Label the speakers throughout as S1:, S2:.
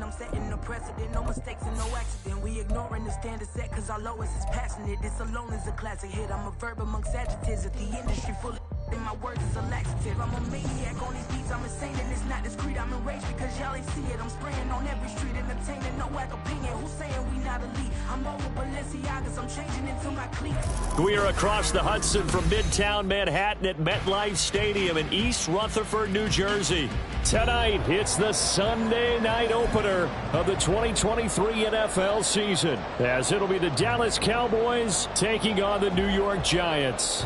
S1: I'm setting the precedent. No mistakes and no accident. We ignoring the standard set cause our lowest is passionate. This alone is a classic hit. I'm a verb amongst adjectives. If the industry full of and my words is a laxative. I'm a maniac on these beats. I'm insane and it's not discreet. I'm enraged because y'all ain't see it. I'm spraying on every street, entertaining, no whack opinion. Who's saying we not elite? I'm over Balenciagas. I'm changing into my clique.
S2: We are across the Hudson from Midtown Manhattan at MetLife Stadium in East Rutherford, New Jersey. Tonight, it's the Sunday night opener of the 2023 NFL season, as it'll be the Dallas Cowboys taking on the New York Giants.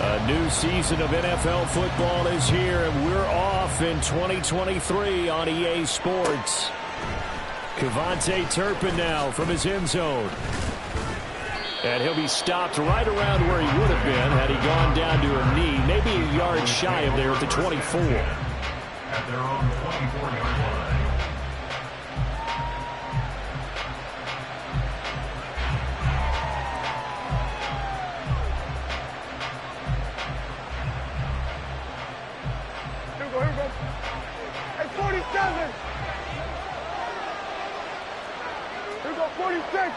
S2: A new season of NFL football is here, and we're off in 2023 on EA Sports. Kevontae Turpin now from his end zone. And he'll be stopped right around where he would have been had he gone down to a knee, maybe a yard shy of there at the 24.
S3: At their own 24-yard line.
S4: At 47. Here we go, 46.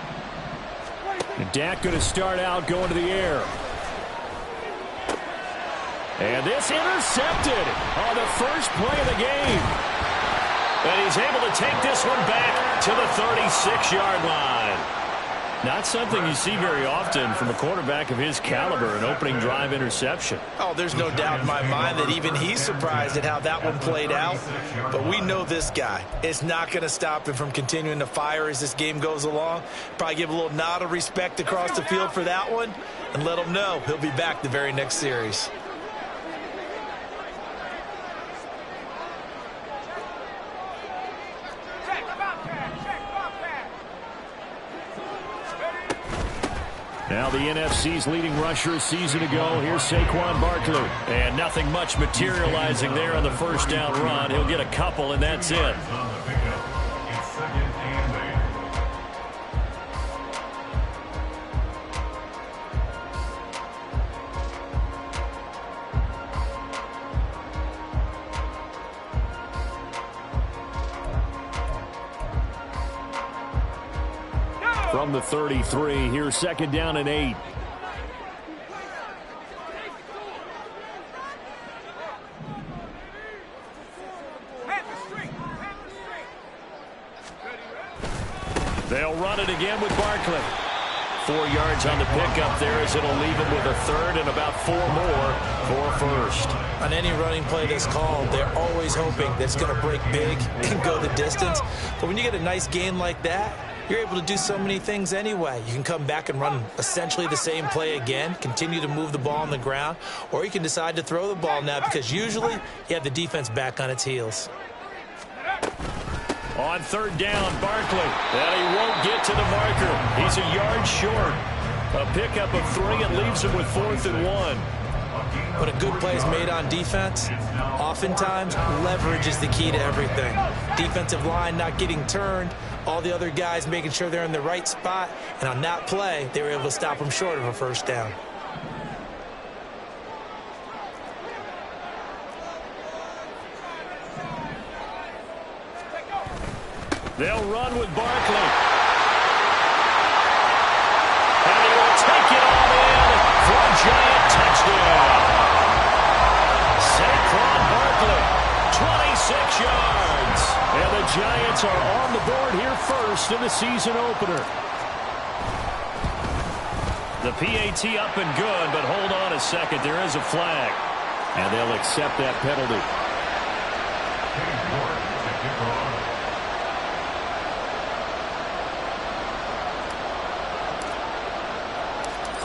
S2: And Dak going to start out going to the air. And this intercepted on the first play of the game. And he's able to take this one back to the 36-yard line. Not something you see very often from a quarterback of his caliber, an opening drive interception.
S5: Oh, there's no doubt in my mind that even he's surprised at how that one played out. But we know this guy. It's not going to stop him from continuing to fire as this game goes along. Probably give a little nod of respect across the field for that one and let him know he'll be back the very next series.
S2: Now the NFC's leading rusher a season ago. Here's Saquon Barkley. And nothing much materializing there on the first down run. He'll get a couple, and that's it. From the 33, here's second down and 8. They'll run it again with Barkley. 4 yards on the pickup there as it'll leave him with a third and about 4 more for first.
S5: On any running play that's called, they're always hoping that it's going to break big and go the distance. But when you get a nice gain like that, you're able to do so many things anyway. You can come back and run essentially the same play again, continue to move the ball on the ground, or you can decide to throw the ball now because usually you have the defense back on its heels.
S2: On third down, Barkley. And he won't get to the marker. He's a yard short. A pickup of 3 and leaves him with 4th and 1.
S5: When a good play is made on defense, oftentimes leverage is the key to everything. Defensive line not getting turned, all the other guys making sure they're in the right spot, and on that play, they were able to stop them short of a first down.
S2: They'll run with Barkley. And he will take it all in for a Giant touchdown. Saquon Barkley, 26 yards. And the Giants are on the board here first in the season opener. The PAT up and good, but hold on a second. There is a flag. And they'll accept that penalty.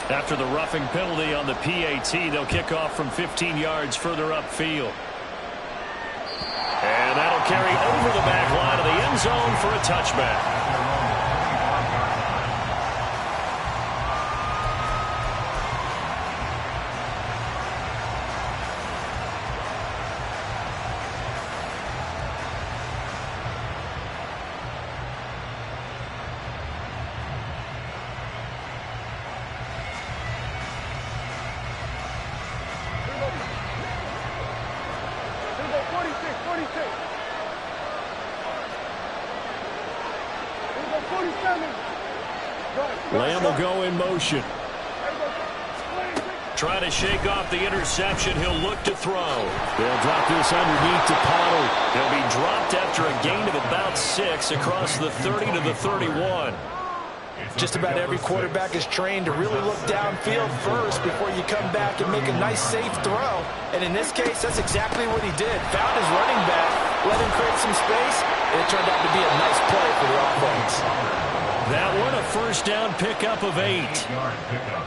S2: After the roughing penalty on the PAT, they'll kick off from 15 yards further upfield. And that'll carry over the back line of the end zone for a touchback. Lamb will go in motion. Trying to shake off the interception. He'll look to throw. They'll drop this underneath to Pollard. He'll be dropped after a gain of about 6 across the 30 to the 31.
S5: Just about every quarterback is trained to really look downfield first before you come back and make a nice, safe throw. And in this case, that's exactly what he did. Found his running back, let him create some space, and it turned out to be a nice play for the offense.
S2: That one, a first down pickup of 8.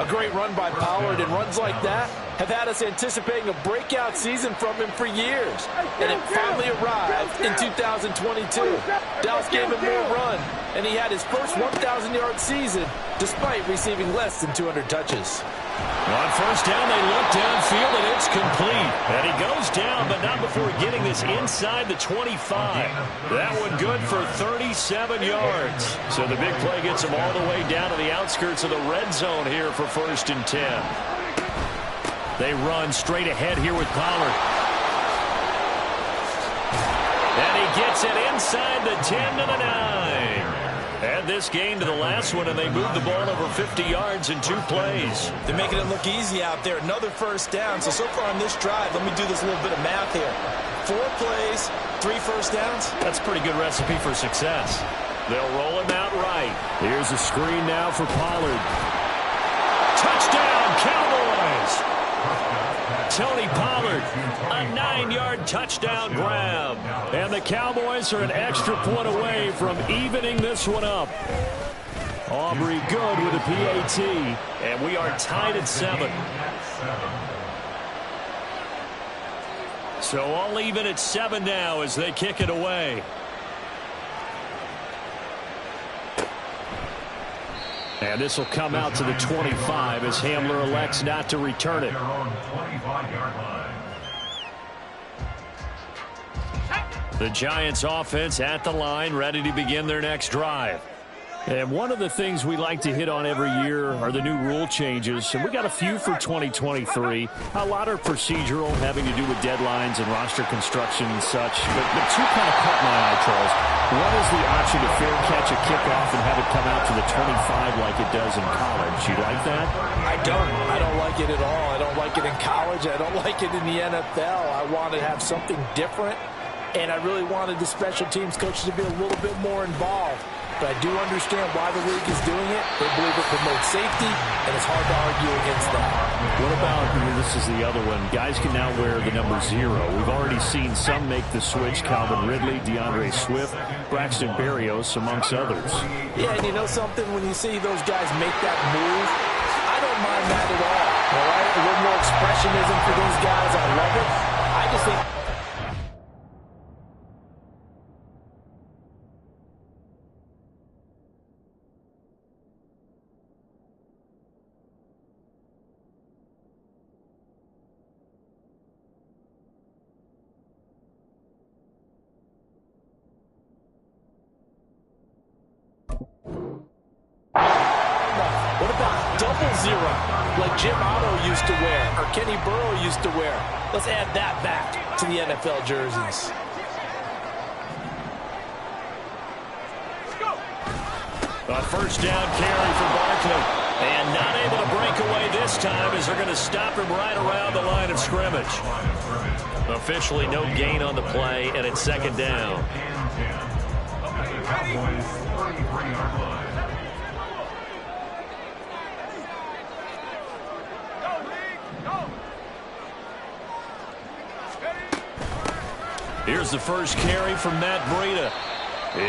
S5: A great run by Pollard, and runs like that have had us anticipating a breakout season from him for years. And it finally arrived in 2022. Dallas gave him more run, and he had his first 1,000-yard season despite receiving less than 200 touches.
S2: On first down, they look downfield, and it's complete. And he goes down, but not before getting this inside the 25. That one good for 37 yards. So the big play gets him all the way down to the outskirts of the red zone here for 1st and 10. They run straight ahead here with Pollard. And he gets it inside the 10 to the 9. Add this gain to the last one, and they move the ball over 50 yards in 2 plays.
S5: They're making it look easy out there. Another first down. So far on this drive, let me do this little bit of math here. 4 plays, 3 first downs.
S2: That's a pretty good recipe for success. They'll roll him out right. Here's a screen now for Pollard. Touchdown, Cowboys! Tony Pollard, a 9-yard touchdown grab. And the Cowboys are an extra point away from evening this one up. Aubrey good with a PAT. And we are tied at 7. So all even at 7 now as they kick it away. And this will come out to the 25 as Hamler elects not to return it. The Giants offense at the line, ready to begin their next drive. And one of the things we like to hit on every year are the new rule changes. And we got a few for 2023. A lot are procedural, having to do with deadlines and roster construction and such. But 2 kind of caught my eye, Charles. One is the option to fair catch a kickoff and have it come out to the 25 like it does in college. You like that?
S5: I don't like it at all. I don't like it in college. I don't like it in the NFL. I want to have something different. And I really wanted the special teams coaches to be a little bit more involved. But I do understand why the league is doing it. They believe it promotes safety, and it's hard to argue against that.
S2: What about, this is the other one, guys can now wear the number 0. We've already seen some make the switch, Calvin Ridley, DeAndre Swift, Braxton Berrios, amongst others.
S5: Yeah, and you know something? When you see those guys make that move, I don't mind that at all right? A little more expressionism for these guys. I love it. I just think... like Jim Otto used to wear, or Kenny Burrow used to wear. Let's add that back to the NFL jerseys.
S2: A first down carry for Barkley. And not able to break away this time as they're going to stop him right around the line of scrimmage. Officially no gain on the play, and it's 2nd down. Here's the first carry from Matt Breida.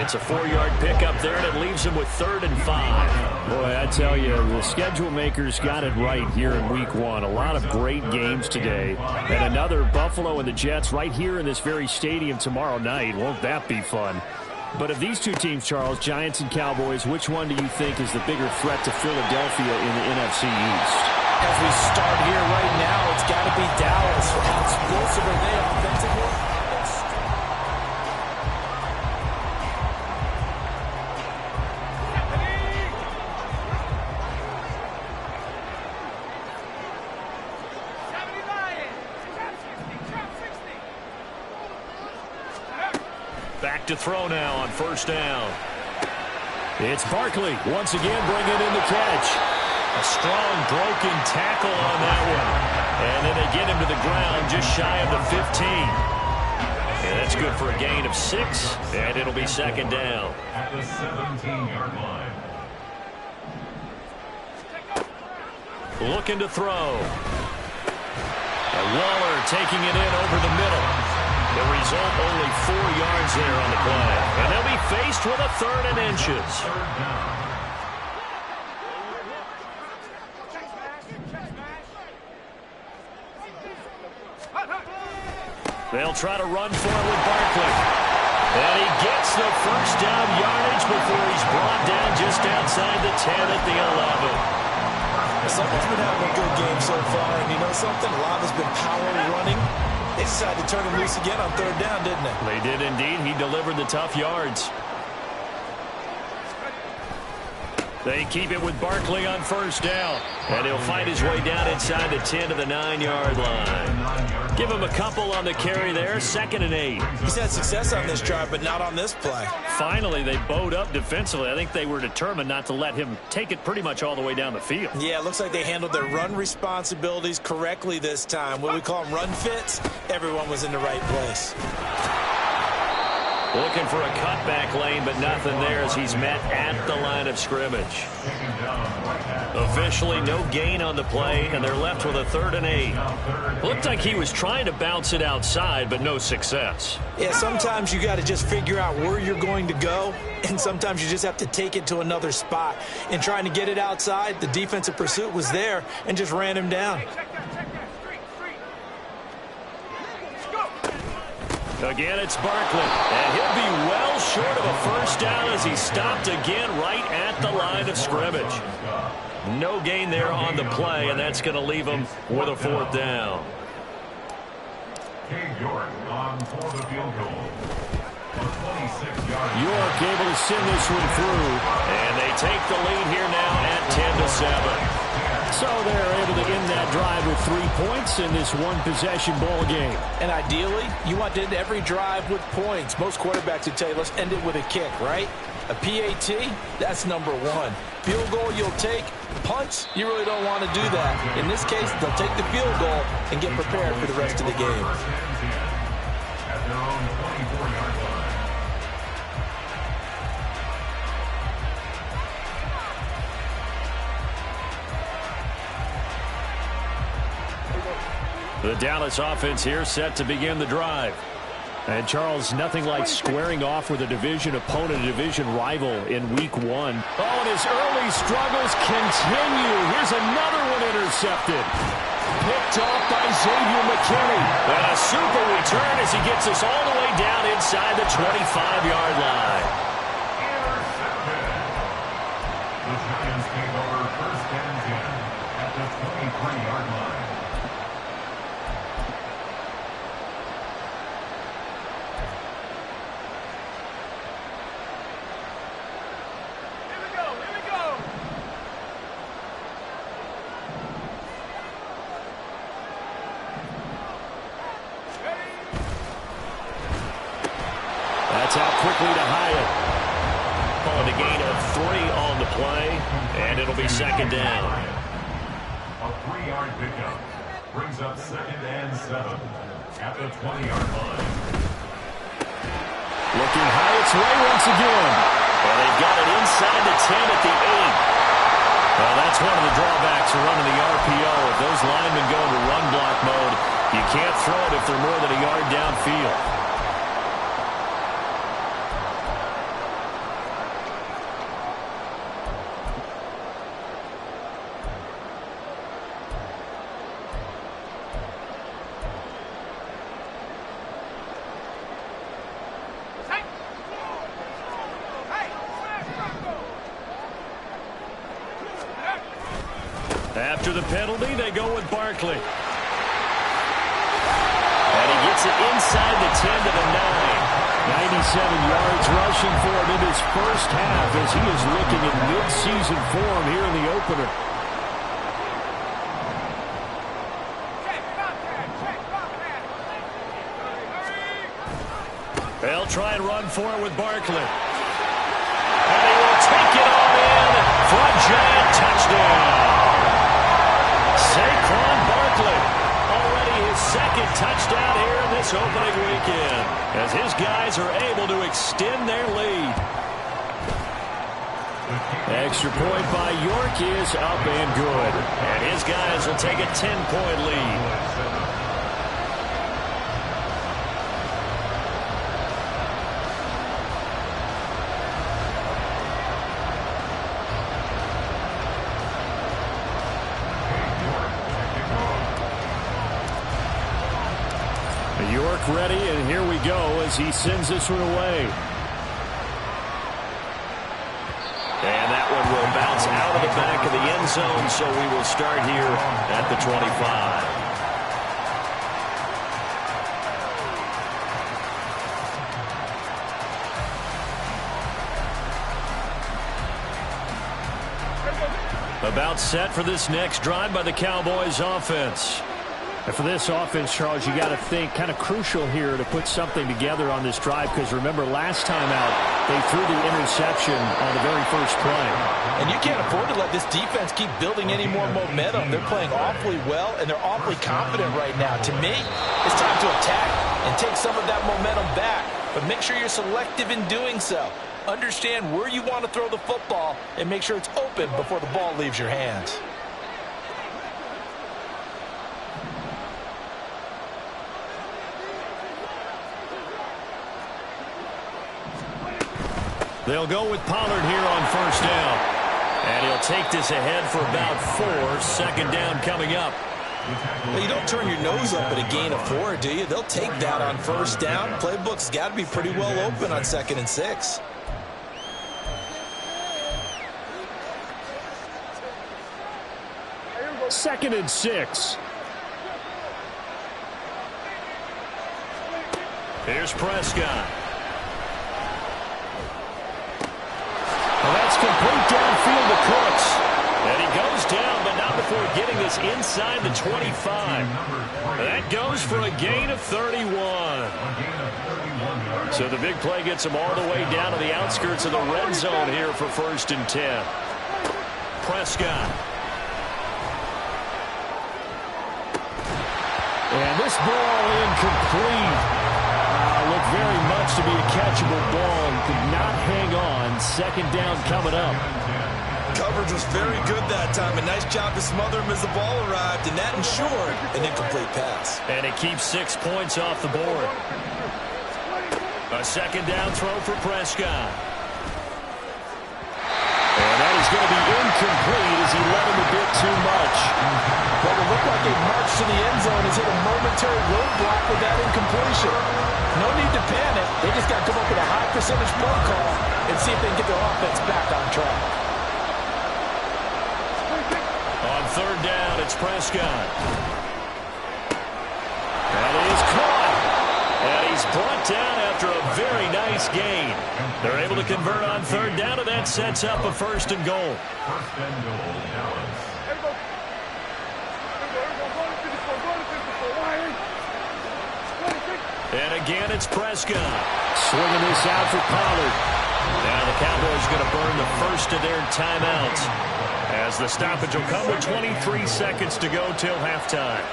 S2: It's a 4-yard pickup there, and it leaves him with 3rd and 5. Boy, I tell you, the schedule makers got it right here in Week 1. A lot of great games today. And another Buffalo and the Jets right here in this very stadium tomorrow night. Won't that be fun? But of these 2 teams, Charles, Giants and Cowboys, which one do you think is the bigger threat to Philadelphia in the NFC East?
S5: As we start here right now, it's got to be Dallas. How explosive are they offensively? Back to throw now on first down.
S2: It's Barkley once again bringing in the catch. A strong broken tackle on that one. And then they get him to the ground just shy of the 15. And that's good for a gain of 6, and it'll be second down.
S3: At the 17-yard line.
S2: Looking to throw. And Waller taking it in over the middle. The result, only 4 yards there on the play. And they'll be faced with a 3rd and inches. They'll try to run for it with Barkley. And he gets the first down yardage before he's brought down just outside the 10 at the 11.
S5: Someone's been having a good game so far, and you know something? A lot has been power running. They decided to turn him loose again on 3rd down, didn't they?
S2: They did indeed. He delivered the tough yards. They keep it with Barkley on 1st down. And he'll fight his way down inside the 10 to the 9-yard line. Give him a couple on the carry there. 2nd and 8.
S5: He's had success on this drive, but not on this play.
S2: Finally, they bowed up defensively. I think they were determined not to let him take it pretty much all the way down the field.
S5: Yeah, it looks like they handled their run responsibilities correctly this time. What we call them run fits, everyone was in the right place.
S2: Looking for a cutback lane, but nothing there as he's met at the line of scrimmage. Officially, no gain on the play, and they're left with a 3rd and 8. Looked like he was trying to bounce it outside, but no success.
S5: Yeah, sometimes you got to just figure out where you're going to go, and sometimes you just have to take it to another spot. In trying to get it outside, the defensive pursuit was there and just ran him down.
S2: Again, it's Barkley, and he'll be well short of a first down as he's stopped again right at the line of scrimmage. No gain there on the play, and that's going to leave him with a 4th down.
S3: York on for the field goal. A 26-yard.
S2: York able to send this one through, and they take the lead here now at 10-7. So they're able to end that drive with 3 points in this one-possession ball game.
S5: And ideally, you want to end every drive with points. Most quarterbacks would tell you, let's end it with a kick, right? A PAT, that's number 1. Field goal you'll take. Punts, you really don't want to do that. In this case, they'll take the field goal and get prepared for the rest of the game.
S3: At their own 24-yard line.
S2: The Dallas offense here set to begin the drive. And Charles, nothing like squaring off with a division opponent, a division rival in week 1. Oh, and his early struggles continue. Here's another one intercepted. Picked off by Xavier McKinney. And a super return as he gets us all the way down inside the 25-yard line.
S3: Intercepted. The Giants take over 1st and 10 at the 23-yard line.
S2: That's out quickly to Hyatt. Calling a gain of 3 on the play, and it'll be 2nd down.
S3: A 3-yard pickup brings up 2nd and 7 at the 20-yard line.
S2: Looking Hyatt's way once again. Well, they've got it inside the 10 at the 8. Well, that's one of the drawbacks of running the RPO. If those linemen go into run block mode, you can't throw it if they're more than a yard downfield. After the penalty, they go with Barkley. And he gets it inside the 10 to the 9. 97 yards rushing for him in his first half as he is looking in mid-season form here in the opener. They'll try and run for it with Barkley. And he will take it Cowboys are able to extend their lead. Extra point by York is up and good. And his guys will take a 10-point lead. York ready, and here we go as he sends this one away. And that one will bounce out of the back of the end zone, so we will start here at the 25. About set for this next drive by the Cowboys offense.
S6: And for this offense, Charles, you got to think kind of crucial here to put something together on this drive, because remember last time out they threw the interception on the very first play.
S5: And you can't afford to let this defense keep building any more momentum. They're playing awfully well, and they're awfully confident right now. To me, it's time to attack and take some of that momentum back, but make sure you're selective in doing so. Understand where you want to throw the football and make sure it's open before the ball leaves your hands.
S2: They'll go with Pollard here on first down. And he'll take this ahead for about 4. Second down coming up.
S5: Well, you don't turn your nose up at a gain of 4, do you? They'll take that on first down. Playbook's got to be pretty well open on 2nd and 6.
S6: Second and 6.
S2: Here's Prescott. Well, that's complete downfield to Cooks. And he goes down, but not before getting this inside the 25. That goes for a gain of 31. So the big play gets him all the way down to the outskirts of the red zone here for 1st and 10. Prescott.
S6: And this ball incomplete. Looked very much to be a catchable ball and could not hang on. Second down coming up.
S5: Coverage was very good that time. A nice job to smother him as the ball arrived, and that ensured an incomplete pass.
S2: And it keeps 6 points off the board. A second down throw for Prescott. And that is going to be incomplete as he led him a bit too much.
S5: Well, it looked like a march to the end zone has hit a momentary roadblock with that incompletion. No need to panic. They just got to come up with a high percentage play call and see if they can get their offense back on track.
S2: On third down, it's Prescott. That is caught. And he's brought down after a very nice gain. They're able to convert on third down, and that sets up a 1st and goal.
S3: 1st and goal, Dallas.
S2: And again, it's Prescott. Swinging this out for Pollard. Now the Cowboys going to burn the first of their timeouts, as the stoppage will come with 23 seconds to go till halftime.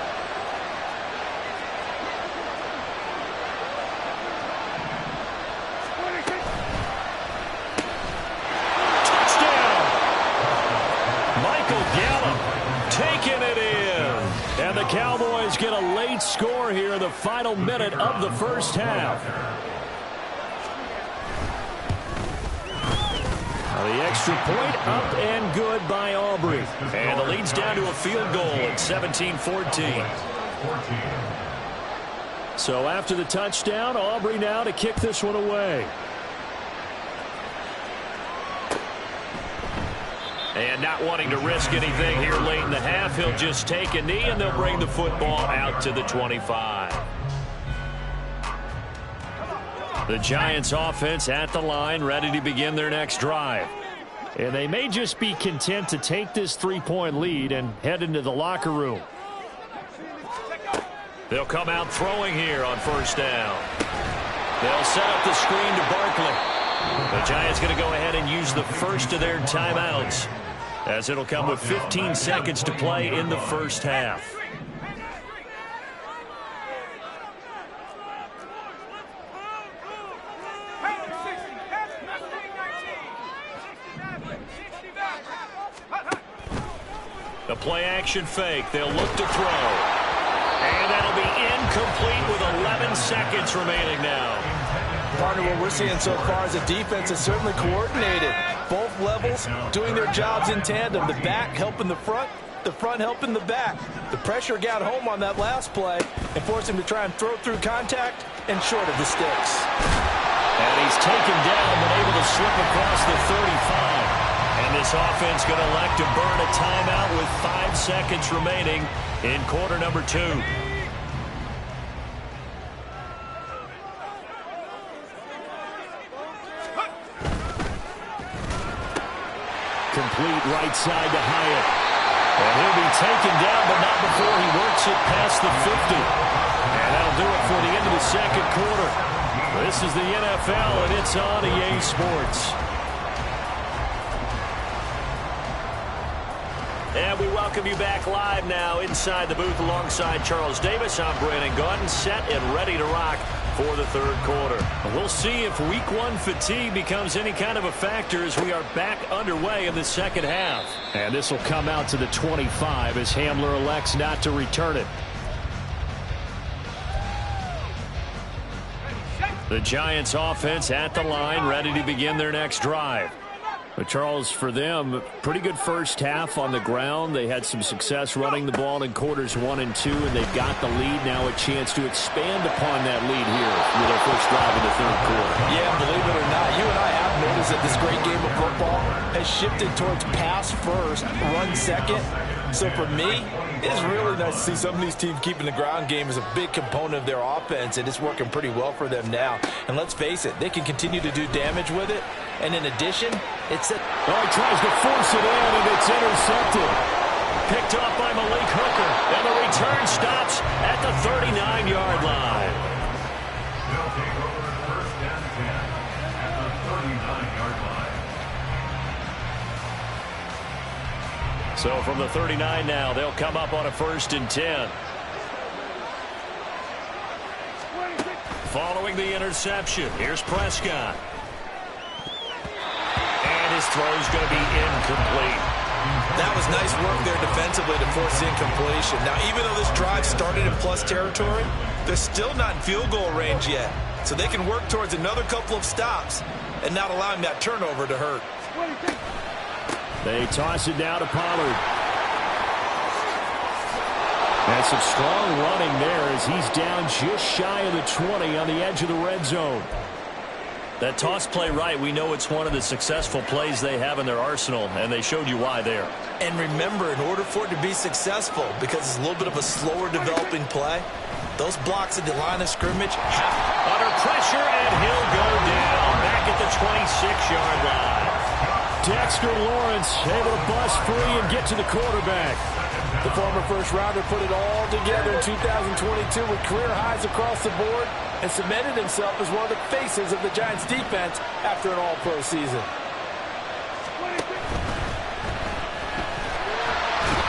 S2: Touchdown! Michael Gallup taking it in. And the Cowboys get a late score here in the final minute of the first half. The extra point up and good by Aubrey. And the lead's down to a field goal at 17-14. So after the touchdown, Aubrey now to kick this one away. And not wanting to risk anything here late in the half, he'll just take a knee, and they'll bring the football out to the 25. The Giants offense at the line, ready to begin their next drive. And they may just be content to take this 3-point lead and head into the locker room. They'll come out throwing here on first down. They'll set up the screen to Barkley. The Giants going to go ahead and use the first of their timeouts, as it'll come with 15 seconds to play in the first half. The play-action fake. They'll look to throw. And that'll be incomplete with 11 seconds remaining now.
S5: Partner, what we're seeing so far is the defense is certainly coordinated. Both levels doing their jobs in tandem. The back helping the front helping the back. The pressure got home on that last play and forced him to try and throw through contact and short of the sticks.
S2: And he's taken down but able to slip across the 35. And this offense going to elect to burn a timeout with 5 seconds remaining in quarter number 2. Complete right side to Hyatt. And he'll be taken down, but not before he works it past the 50. And that'll do it for the end of the second quarter. This is the NFL, and it's on EA Sports. And we welcome you back live now inside the booth alongside Charles Davis. I'm Brandon Gaudin, set and ready to rock for the third quarter. We'll see if week 1 fatigue becomes any kind of a factor as we are back underway in the second half. And this will come out to the 25 as Hamler elects not to return it. The Giants offense at the line, ready to begin their next drive. But Charles, for them, pretty good first half on the ground. They had some success running the ball in quarters 1 and 2, and they've got the lead. Now a chance to expand upon that lead here with their first drive in the third quarter.
S5: Yeah, believe it or not, you and I have noticed that this great game of football has shifted towards pass first, run second. So for me, it's really nice to see some of these teams keeping the ground game as a big component of their offense, and it's working pretty well for them now. And let's face it, they can continue to do damage with it. And in addition, it's a...
S2: Oh, he tries to force it in, and it's intercepted. Picked off by Malik Hooker, and the return stops at the 39-yard line.
S3: They'll take over first and 10 at the 39-yard line.
S2: So from the 39 now, they'll come up on a first and 10. Following the interception, here's Prescott. And his throw's going to be incomplete.
S5: That was nice work there defensively to force the incompletion. Now, even though this drive started in plus territory, they're still not in field goal range yet. So they can work towards another couple of stops and not allowing that turnover to hurt.
S2: They toss it down to Pollard. And some strong running there as he's down just shy of the 20 on the edge of the red zone. That toss play right, we know it's one of the successful plays they have in their arsenal, and they showed you why there.
S5: And remember, in order for it to be successful, because it's a little bit of a slower developing play, those blocks at the line of scrimmage have...
S2: Under pressure, and he'll go down back at the 26-yard line. Dexter Lawrence able to bust free and get to the quarterback.
S5: The former first-rounder put it all together in 2022 with career highs across the board and cemented himself as one of the faces of the Giants' defense after an all-pro season.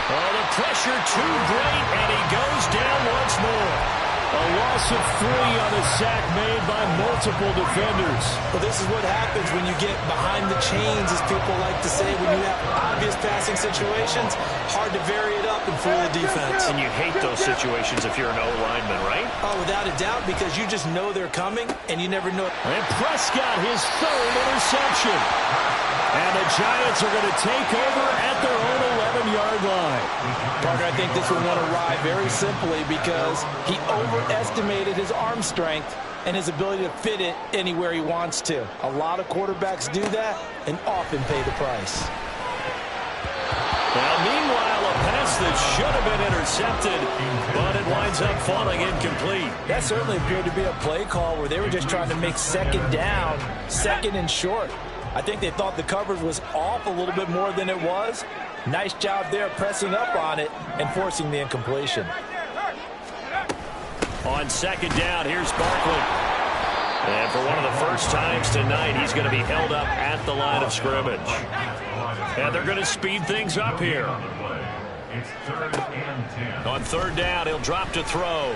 S2: Oh, the pressure too great, and he goes down once more. A loss of 3 on the sack made by multiple defenders.
S5: Well, this is what happens when you get behind the chains, as people like to say, when you have obvious passing situations. Hard to vary it up and fool the defense.
S2: And you hate those situations if you're an O-lineman, right?
S5: Oh, without a doubt, because you just know they're coming, and you never know.
S2: And Prescott, his third interception. And the Giants are going to take over at their own 11-yard line.
S5: Parker, I think this one won awry very simply because he overestimated his arm strength and his ability to fit it anywhere he wants to. A lot of quarterbacks do that and often pay the price.
S2: Now, meanwhile, a pass that should have been intercepted, but it winds up falling incomplete.
S5: That certainly appeared to be a play call where they were just trying to make second down, second and short. I think they thought the coverage was off a little bit more than it was. Nice job there pressing up on it and forcing the incompletion.
S2: On second down, here's Barkley. And for one of the first times tonight, he's going to be held up at the line of scrimmage. And they're going to speed things up here.
S3: It's 3rd and 10.
S2: On third down, he'll drop to throw.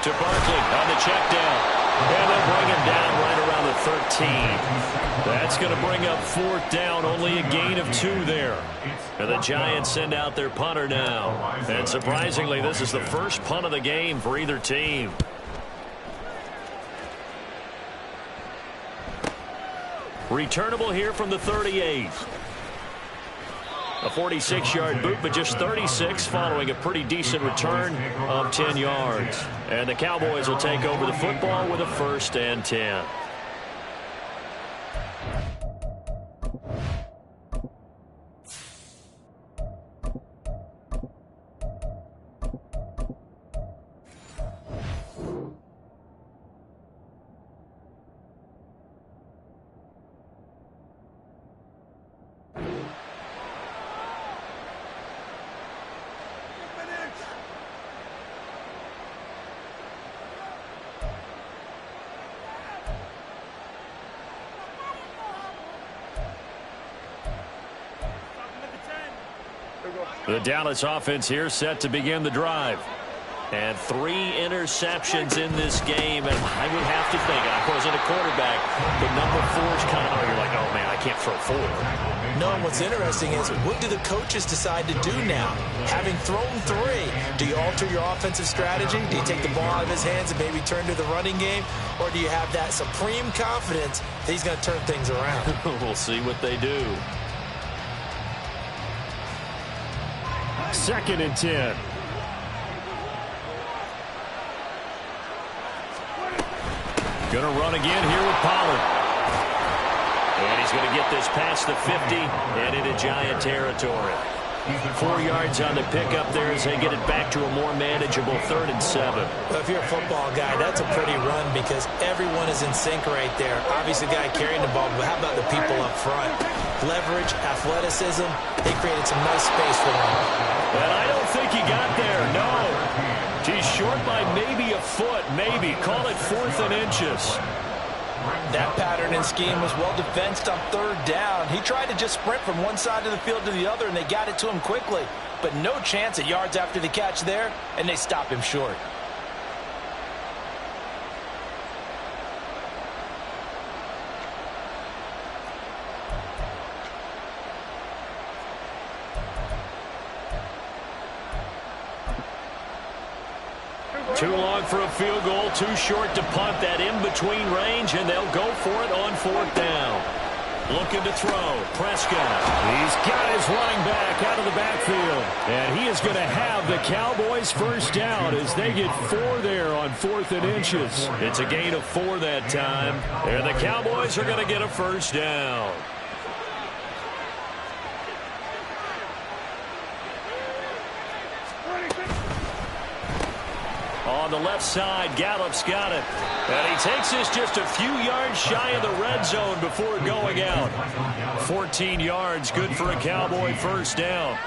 S2: To Barkley on the check down. And they'll bring him down right around the 13. That's going to bring up 4th down. Only a gain of 2 there. And the Giants send out their punter now. And surprisingly, this is the first punt of the game for either team. Returnable here from the 38. A 46-yard boot, but just 36 following a pretty decent return of 10 yards. And the Cowboys will take over the football with a 1st and 10. The Dallas offense here set to begin the drive. And 3 interceptions in this game. And I would have to think, and I wasn't a quarterback, but number 4 is kind of, you're like, oh, man, I can't throw 4.
S5: No, and what's interesting is, what do the coaches decide to do now? Having thrown 3, do you alter your offensive strategy? Do you take the ball out of his hands and maybe turn to the running game? Or do you have that supreme confidence that he's going to turn things around?
S2: We'll see what they do.
S6: 2nd and 10.
S2: Going to run again here with Pollard. And he's going to get this past the 50 and into Giant territory. 4 yards on the pickup there as they get it back to a more manageable 3rd and 7.
S5: Well, if you're a football guy, that's a pretty run because everyone is in sync right there. Obviously, the guy carrying the ball, but how about the people up front? Leverage, athleticism, they created some nice space for them.
S2: And I don't think he got there, no. He's short by maybe a foot, maybe. Call it 4th and inches.
S5: That pattern and scheme was well defensed on 3rd down. He tried to just sprint from one side of the field to the other, and they got it to him quickly. But no chance at yards after the catch there, and they stop him short.
S2: Too long for a field goal, too short to punt. That in-between range, and they'll go for it on 4th down. Looking to throw. Prescott.
S6: He's got his running back out of the backfield. And he is going to have the Cowboys 1st down as they get 4 there on 4th and inches.
S2: It's a gain of 4 that time. And the Cowboys are going to get a 1st down. On the left side, Gallup's got it. And he takes this just a few yards shy of the red zone before going out. 14 yards, good for a Cowboy 1st down.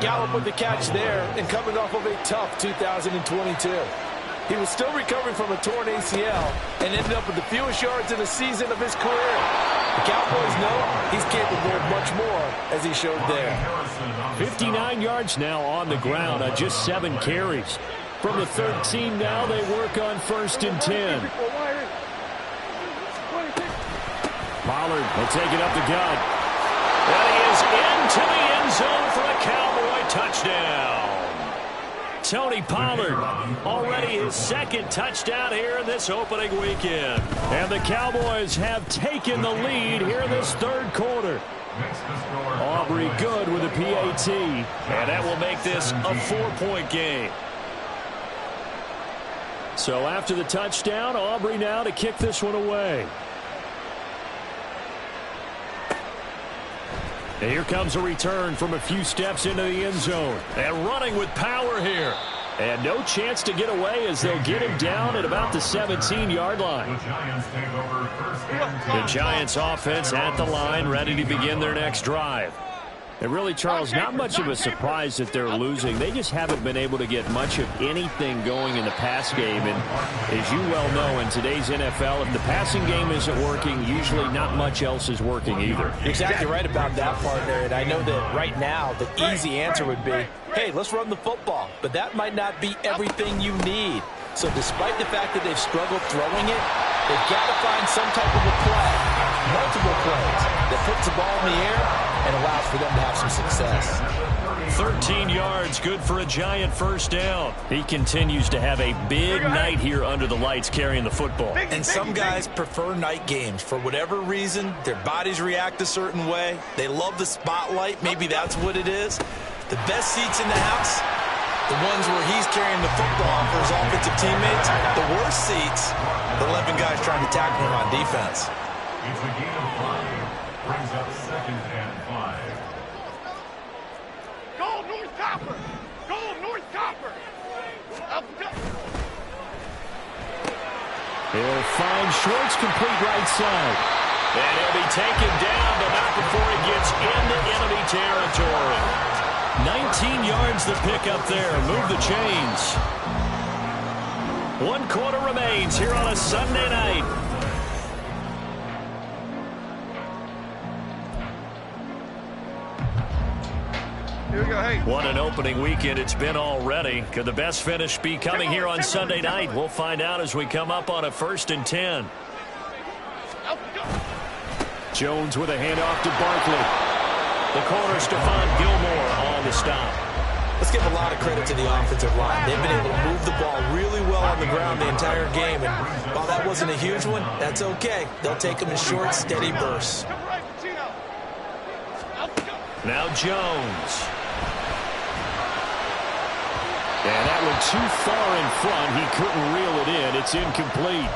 S5: Gallup with the catch there and coming off of a tough 2022. He was still recovering from a torn ACL and ended up with the fewest yards in the season of his career. The Cowboys know he's capable of much more, as he showed there.
S6: 59 yards now on the ground on just 7 carries. From the 13 now, they work on 1st and 10. Pollard will take it up the gut.
S2: And he is into the end zone for a Cowboy touchdown. Tony Pollard, already his 2nd touchdown here in this opening weekend.
S6: And the Cowboys have taken the lead here in this 3rd quarter. Aubrey good with a PAT.
S2: And that will make this a 4-point game.
S6: So after the touchdown, Aubrey now to kick this one away. And here comes a return from a few steps into the end zone.
S2: And running with power here.
S6: And no chance to get away as they'll get him down at about the 17-yard line.
S2: The Giants offense at the line, ready to begin their next drive.
S6: And really, Charles, not much of a surprise that they're losing. They just haven't been able to get much of anything going in the pass game. And as you well know, in today's NFL, if the passing game isn't working, usually not much else is working either.
S5: You're exactly right about that, partner. And I know that right now the easy answer would be, hey, let's run the football. But that might not be everything you need. So despite the fact that they've struggled throwing it, they've got to find some type of a play, multiple plays, that puts the ball in the air and allows for them to have some success.
S2: 13 yards, good for a giant first down. He continues to have a big night here under the lights carrying the football.
S5: And some guys prefer night games. For whatever reason, their bodies react a certain way. They love the spotlight. Maybe that's what it is. The best seats in the house, the ones where he's carrying the football for his offensive teammates. The worst seats, the 11 guys trying to tackle him on defense.
S3: It's a gain of 5. Brings up 2nd and 5.
S4: Go, North Copper! Go, North Copper! Up, go!
S2: He'll find Schwartz, complete right side. And he'll be taken down, but not before he gets into enemy territory. 19 yards the pick up there. Move the chains. 1 quarter remains here on a Sunday night.
S4: Here we go, hey.
S2: What an opening weekend it's been already. Could the best finish be coming here on Sunday night? We'll find out as we come up on a 1st and 10. Jones with a handoff to Barkley. The corner, Stephon Gilmore on the stop.
S5: Let's give a lot of credit to the offensive line. They've been able to move the ball really well on the ground the entire game. And while that wasn't a huge one, that's okay. They'll take them in short, steady bursts.
S2: Now Jones. And that one too far in front. He couldn't reel it in. It's incomplete.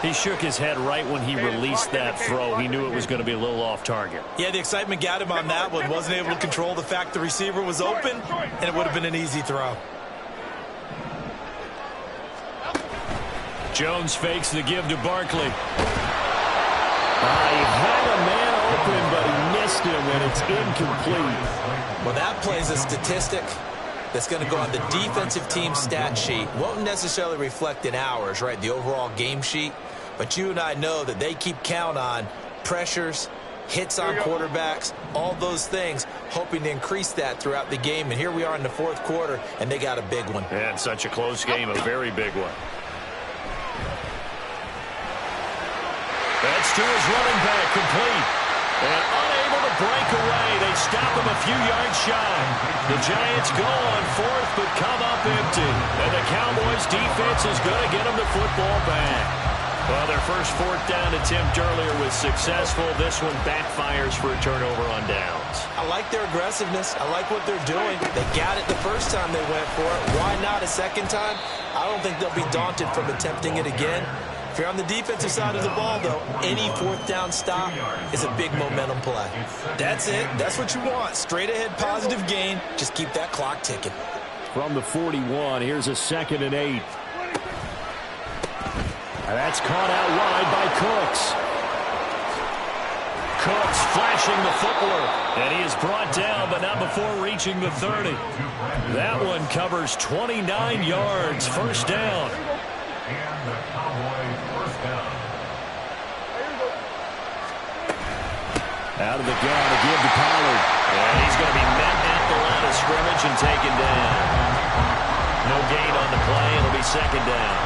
S2: He shook his head right when he released that throw. He knew it was going to be a little off target.
S5: Yeah, the excitement got him on that one. Wasn't able to control the fact the receiver was open, and it would have been an easy throw.
S2: Jones fakes the give to Barkley. He had a man open, but he missed him, and it's incomplete.
S5: Well, that plays a statistic that's going to go on the defensive team stat sheet. Won't necessarily reflect in ours, right, the overall game sheet. But you and I know that they keep count on pressures, hits on quarterbacks, all those things, hoping to increase that throughout the game. And here we are in the 4th quarter, and they got a big one.
S2: And such a close game, a very big one. That's to his running back, complete. And unable to break away. They stop him a few yards shy. The Giants go on 4th, but come up empty. And the Cowboys defense is going to get them the football back. Well, their first 4th down attempt earlier was successful. This one backfires for a turnover on downs.
S5: I like their aggressiveness. I like what they're doing. They got it the first time they went for it. Why not a second time? I don't think they'll be daunted from attempting it again. If you're on the defensive side of the ball, though, any 4th down stop is a big momentum play. That's it. That's what you want. Straight ahead positive gain. Just keep that clock ticking.
S2: From the 41, here's a 2nd and 8. And that's caught out wide by Cooks. Cooks flashing the footwork. And he is brought down, but not before reaching the 30. That one covers 29 yards. First down.
S3: And the Cowboys first down.
S2: Out of the gun to give to Pollard. And he's going to be met at the line of scrimmage and taken down. No gain on the play. It'll be 2nd down.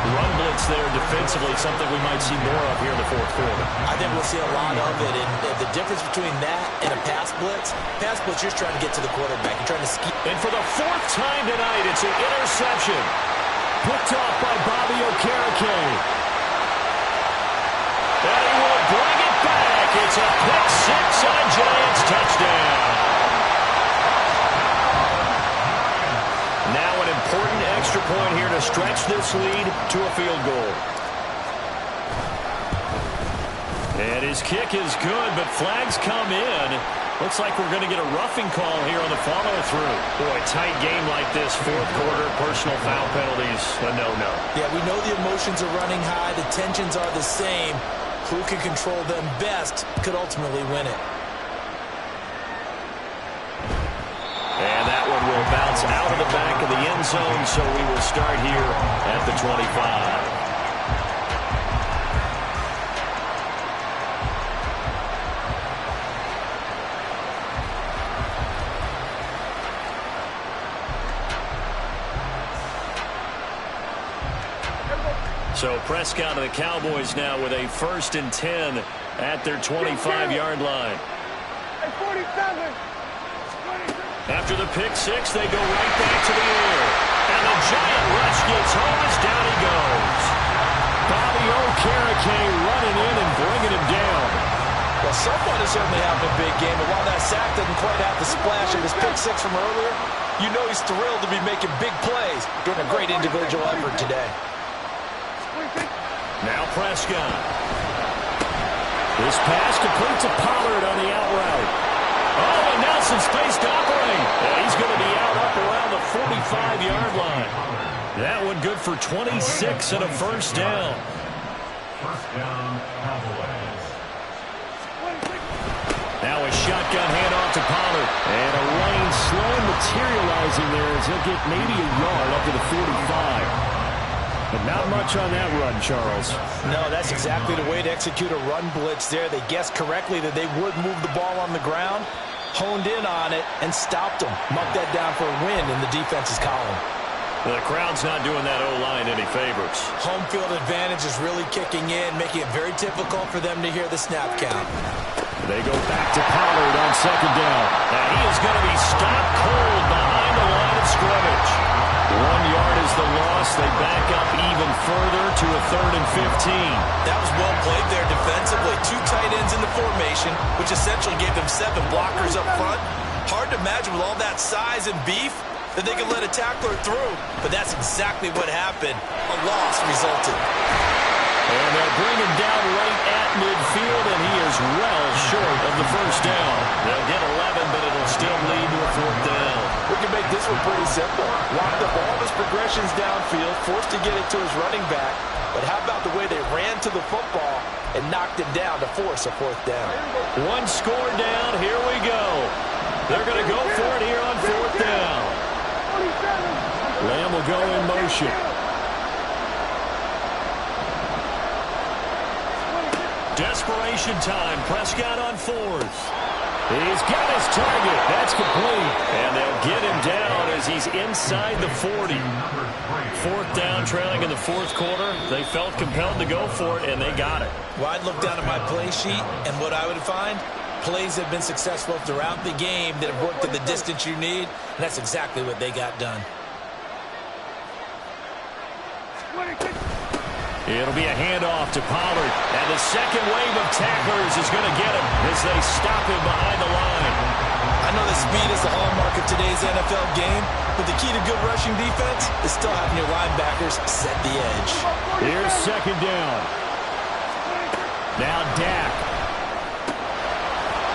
S2: Run blitz there defensively, something we might see more of here in the 4th quarter.
S5: I think we'll see a lot of it. And the difference between that and a pass blitz, you're just trying to get to the quarterback. You're trying to ski.
S2: And for the 4th time tonight, it's an interception. Picked off by Bobby Okereke. And he will bring it back. It's a pick 6 on a Giants touchdown. Now an important extra point here to stretch this lead to a field goal. And his kick is good, but flags come in. Looks like we're going to get a roughing call here on the follow-through. Boy, tight game like this, 4th quarter, personal foul penalties, a no-no.
S5: Yeah, we know the emotions are running high. The tensions are the same. Who can control them best could ultimately win it.
S2: And that one will bounce out of the back of the end zone, so we will start here at the 25. So Prescott and the Cowboys now with a 1st and 10 at their 25-yard line. After the pick six, they go right back to the air. And the giant rush gets home as down he goes. Bobby Okereke running in and bringing him down.
S5: Well, someone is certainly having a big game, but while that sack doesn't quite have the splash of his pick six from earlier, you know he's thrilled to be making big plays during a great individual effort today.
S2: Now Prescott. This pass complete to Pollard on the out route. Oh, and Nelson space to operate. And he's going to be out up around the 45-yard line. That one good for 26 and a 1st down.
S3: First down, Cowboys.
S2: Now a shotgun handoff to Pollard. And a lane slow materializing there as he'll get maybe a yard up to the 45. But not much on that run, Charles.
S5: No, that's exactly the way to execute a run blitz there. They guessed correctly that they would move the ball on the ground, honed in on it, and stopped them. Mucked that down for a win in the defense's column.
S2: The crowd's not doing that O-line any favors.
S5: Home field advantage is really kicking in, making it very difficult for them to hear the snap count.
S2: They go back to Pollard on 2nd down. And he is going to be stopped cold behind the line of scrimmage. 1 yard is the loss. They back up even further to a 3rd and 15.
S5: That was well played there defensively. 2 tight ends in the formation, which essentially gave them 7 blockers up front. Hard to imagine with all that size and beef that they could let a tackler through. But that's exactly what happened. A loss resulted.
S2: And they'll bring him down right at midfield, and he is well short of the 1st down. They'll get 11, but it'll still lead to a 4th down.
S5: We can make this one pretty simple. Locked up all his progressions downfield, forced to get it to his running back. But how about the way they ran to the football and knocked him down to force a 4th down?
S2: 1 score down. Here we go. They're going to go for it here on 4th down. Lamb will go in motion. Desperation time. Prescott on 4th. He's got his target. That's complete. And they'll get him down as he's inside the 40. 4th down, trailing in the 4th quarter. They felt compelled to go for it, and they got it.
S5: Well, I'd look down at my play sheet, and what I would find, plays have been successful throughout the game that have worked at the distance you need, and that's exactly what they got done.
S2: It'll be a handoff to Pollard. And the second wave of tacklers is going to get him as they stop him behind the line.
S5: I know that speed is the hallmark of today's NFL game, but the key to good rushing defense is still having your linebackers set the edge.
S2: Here's 2nd down. Now Dak.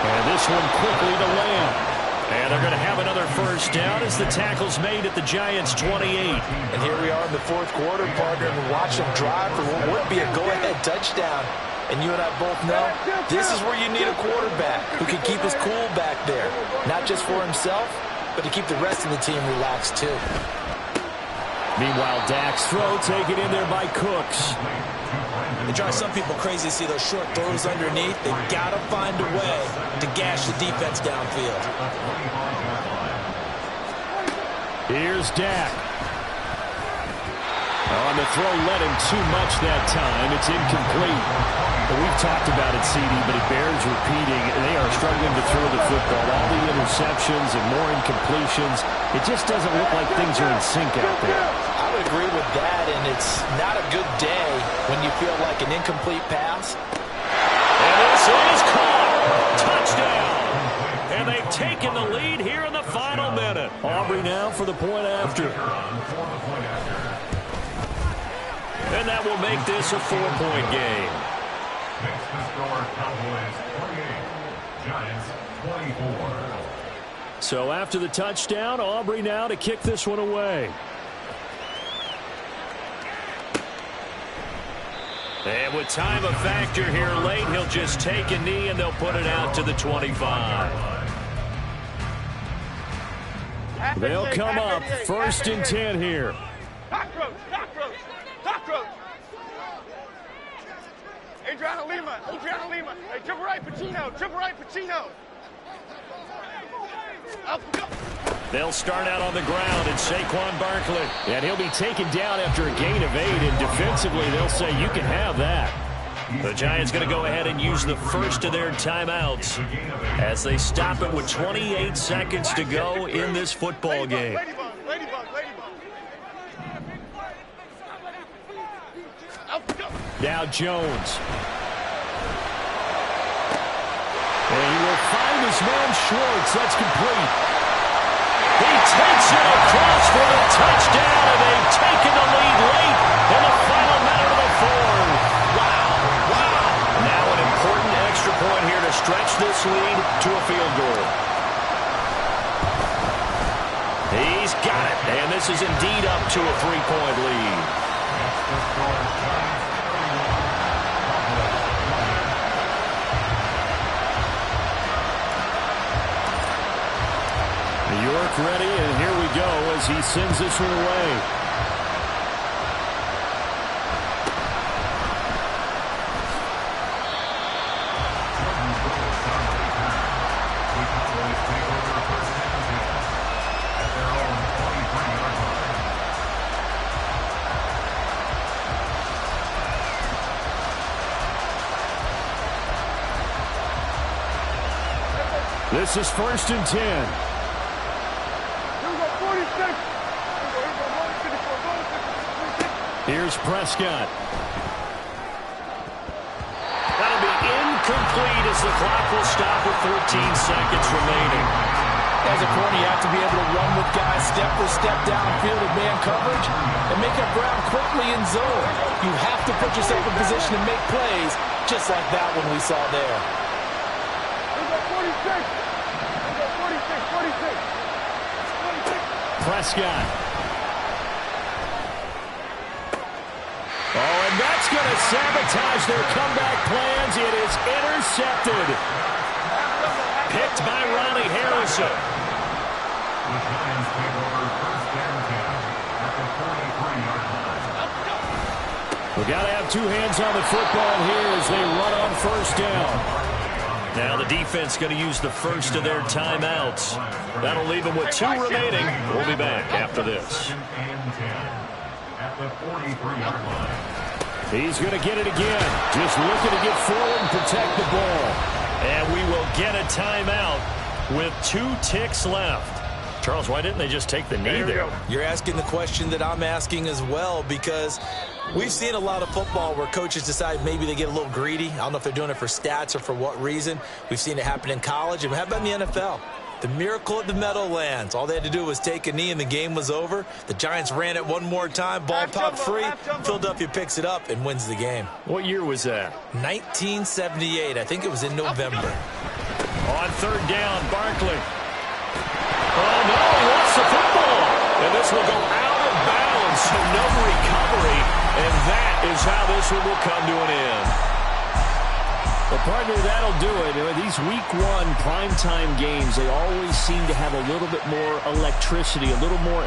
S2: And this one quickly to Lamb. And they're going to have another 1st down as the tackle's made at the Giants' 28.
S5: And here we are in the 4th quarter, partner, and watch them drive for what would be a go-ahead touchdown. And you and I both know this is where you need a quarterback who can keep his cool back there. Not just for himself, but to keep the rest of the team relaxed too.
S2: Meanwhile, Dak's throw taken in there by Cooks.
S5: It drives some people crazy to see those short throws underneath. They've got to find a way to gash the defense downfield.
S2: Here's Dak. On the throw, led him too much that time. It's incomplete. We've talked about it, CD, but it bears repeating. They are struggling to throw the football. All the interceptions and more incompletions. It just doesn't look like things are in sync out there.
S5: I would agree with that, and it's not a good day when you feel like an incomplete pass.
S2: And this is caught. Touchdown. And they've taken the lead here in the final minute. Aubrey now for the point after. And that will make this a 4-point game.
S3: Makes the score Cowboys 28, Giants 24.
S2: So after the touchdown, Aubrey now to kick this one away. And with time a factor here late, he'll just take a knee and they'll put it out to the 25. They'll come up 1st and 10 here.
S4: Cockroach! Cockroach! Cockroach! Adriana Lima. Hey, triple right, Pacino. Triple right, Pacino. Up, go.
S2: They'll start out on the ground, and Saquon Barkley. And he'll be taken down after a gain of 8, and defensively they'll say you can have that. The Giants going to go ahead and use the first of their timeouts as they stop it with 28 seconds to go in this football game. Now Jones. And he will find his man Schwartz. That's complete. He takes it across for the touchdown, and they've taken the lead late in the final minute of the fourth. Wow. Now an important extra point here to stretch this lead to a field goal. He's got it, and this is indeed up to a 3-point lead. York ready, and here we go as he sends this one away. This is 1st and 10. Here's Prescott. That'll be incomplete as the clock will stop with 14 seconds remaining.
S5: As a corner, you have to be able to run with guys step for step downfield in man coverage and make up ground quickly in zone. You have to put yourself in position to make plays, just like that one we saw there.
S4: 46.
S2: Prescott. Oh, and that's going to sabotage their comeback plans. It is intercepted. Picked by Ronnie Harrison.
S3: The Giants take over 1st and 10 at the 43-yard line.
S2: We've got to have two hands on the football here as they run on 1st down. Now the defense going to use the first of their timeouts. That'll leave them with 2 remaining. We'll be back after this.
S3: At the 43-yard line.
S2: He's going to get it again. Just looking to get forward and protect the ball. And we will get a timeout with 2 ticks left. Charles, why didn't they just take the knee there?
S5: You're asking the question that I'm asking as well, because we've seen a lot of football where coaches decide maybe they get a little greedy. I don't know if they're doing it for stats or for what reason. We've seen it happen in college, and how about in the NFL? The miracle at the Meadowlands. All they had to do was take a knee and the game was over. The Giants ran it one more time. Ball popped free. Philadelphia picks it up and wins the game.
S2: What year was that?
S5: 1978. I think it was in November.
S2: On 3rd down, Barkley. Oh, no, he lost the football. And this will go out of bounds, so no recovery. And that is how this one will come to an end. Well, partner, that'll do it. These Week 1 primetime games, they always seem to have a little bit more electricity, a little more